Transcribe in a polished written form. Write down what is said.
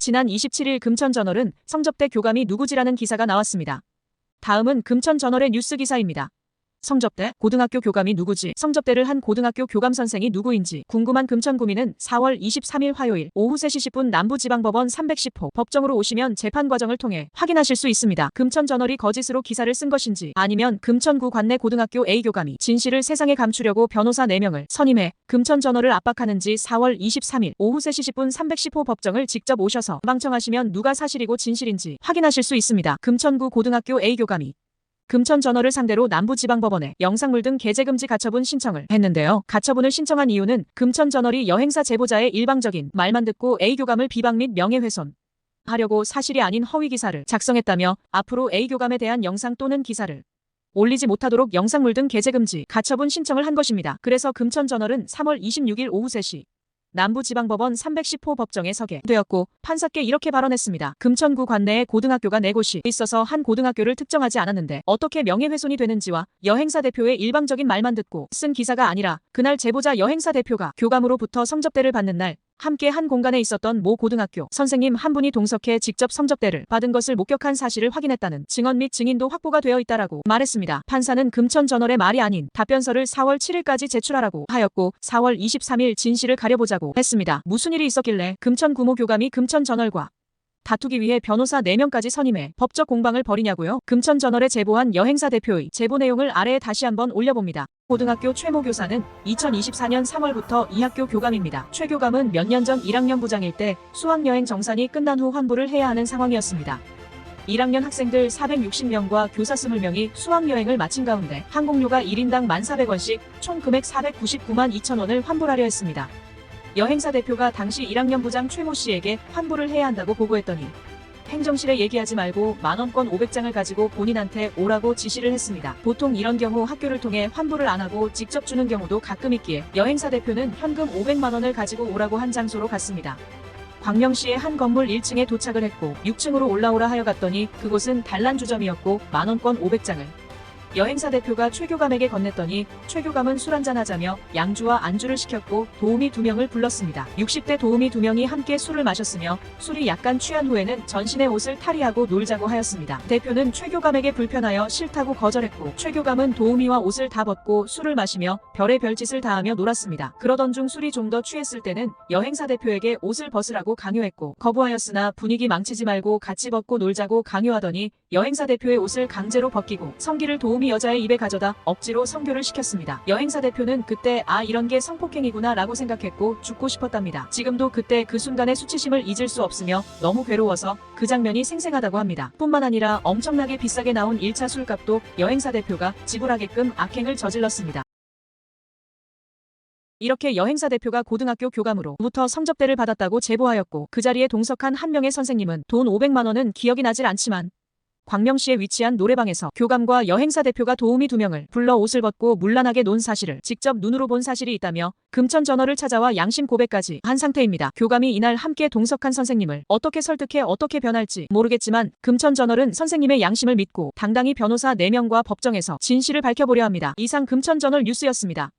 지난 27일 금천저널은 성접대 교감이 누구지라는 기사가 나왔습니다. 다음은 금천저널의 뉴스 기사입니다. 성접대, 고등학교 교감이 누구지? 성접대를 한 고등학교 교감 선생이 누구인지 궁금한 금천구민은 4월 23일 화요일 오후 3시 10분 남부지방법원 310호 법정으로 오시면 재판 과정을 통해 확인하실 수 있습니다. 금천저널이 거짓으로 기사를 쓴 것인지 아니면 금천구 관내 고등학교 A 교감이 진실을 세상에 감추려고 변호사 4명을 선임해 금천저널을 압박하는지 4월 23일 오후 3시 10분 310호 법정을 직접 오셔서 방청하시면 누가 사실이고 진실인지 확인하실 수 있습니다. 금천구 고등학교 A 교감이 금천저널을 상대로 남부지방법원에 영상물 등 게재금지 가처분 신청을 했는데요. 가처분을 신청한 이유는 금천저널이 여행사 제보자의 일방적인 말만 듣고 A교감을 비방 및 명예훼손 하려고 사실이 아닌 허위 기사를 작성했다며 앞으로 A교감에 대한 영상 또는 기사를 올리지 못하도록 영상물 등 게재금지 가처분 신청을 한 것입니다. 그래서 금천저널은 3월 26일 오후 3시 남부지방법원 310호 법정에 서게 되었고 판사께 이렇게 발언했습니다. 금천구 관내에 고등학교가 4곳이 있어서 한 고등학교를 특정하지 않았는데 어떻게 명예훼손이 되는지와 여행사 대표의 일방적인 말만 듣고 쓴 기사가 아니라 그날 제보자 여행사 대표가 교감으로부터 성접대를 받는 날 함께 한 공간에 있었던 모 고등학교 선생님 한 분이 동석해 직접 성접대를 받은 것을 목격한 사실을 확인했다는 증언 및 증인도 확보가 되어 있다라고 말했습니다. 판사는 금천저널의 말이 아닌 답변서를 4월 7일까지 제출하라고 하였고 4월 23일 진실을 가려보자고 했습니다. 무슨 일이 있었길래 금천구모 교감이 금천저널과 다투기 위해 변호사 4명까지 선임해 법적 공방을 벌이냐고요? 금천저널에 제보한 여행사 대표의 제보 내용을 아래에 다시 한번 올려봅니다. 고등학교 최모 교사는 2024년 3월부터 이 학교 교감입니다. 최 교감은 몇 년 전 1학년 부장일 때 수학여행 정산이 끝난 후 환불을 해야 하는 상황이었습니다. 1학년 학생들 460명과 교사 20명이 수학여행을 마친 가운데 항공료가 1인당 1,400원씩 총 금액 499만 2천 원을 환불하려 했습니다. 여행사 대표가 당시 1학년 부장 최모 씨에게 환불을 해야 한다고 보고했더니 행정실에 얘기하지 말고 만원권 500장을 가지고 본인한테 오라고 지시를 했습니다. 보통 이런 경우 학교를 통해 환불을 안 하고 직접 주는 경우도 가끔 있기에 여행사 대표는 현금 500만 원을 가지고 오라고 한 장소로 갔습니다. 광명시의 한 건물 1층에 도착을 했고 6층으로 올라오라 하여 갔더니 그곳은 단란주점이었고 만원권 500장을 여행사 대표가 최 교감에게 건넸더니 최 교감은 술 한잔 하자며 양주와 안주를 시켰고 도우미 2명을 불렀습니다. 60대 도우미 2명이 함께 술을 마셨으며 술이 약간 취한 후에는 전신의 옷을 탈의하고 놀자고 하였습니다. 대표는 최 교감에게 불편하여 싫다고 거절했고 최 교감은 도우미와 옷을 다 벗고 술을 마시며 별의 별짓을 다하며 놀았습니다. 그러던 중 술이 좀 더 취했을 때는 여행사 대표에게 옷을 벗으라고 강요했고 거부하였으나 분위기 망치지 말고 같이 벗고 놀자고 강요하더니 여행사 대표의 옷을 강제로 벗기고 성기를 도우미 여자의 입에 가져다 억지로 성교를 시켰습니다. 여행사 대표는 그때 이런 게 성폭행이구나 라고 생각했고 죽고 싶었답니다. 지금도 그때 그 순간의 수치심을 잊을 수 없으며 너무 괴로워서 그 장면이 생생하다고 합니다. 뿐만 아니라 엄청나게 비싸게 나온 1차 술값도 여행사 대표가 지불하게끔 악행을 저질렀습니다. 이렇게 여행사 대표가 고등학교 교감으로부터 성접대를 받았다고 제보하였고 그 자리에 동석한 한 명의 선생님은 돈 500만 원은 기억이 나질 않지만 광명시에 위치한 노래방에서 교감과 여행사 대표가 도우미 2명을 불러 옷을 벗고 문란하게 논 사실을 직접 눈으로 본 사실이 있다며 금천저널을 찾아와 양심 고백까지 한 상태입니다. 교감이 이날 함께 동석한 선생님을 어떻게 설득해 어떻게 변할지 모르겠지만 금천저널은 선생님의 양심을 믿고 당당히 변호사 4명과 법정에서 진실을 밝혀보려 합니다. 이상 금천저널 뉴스였습니다.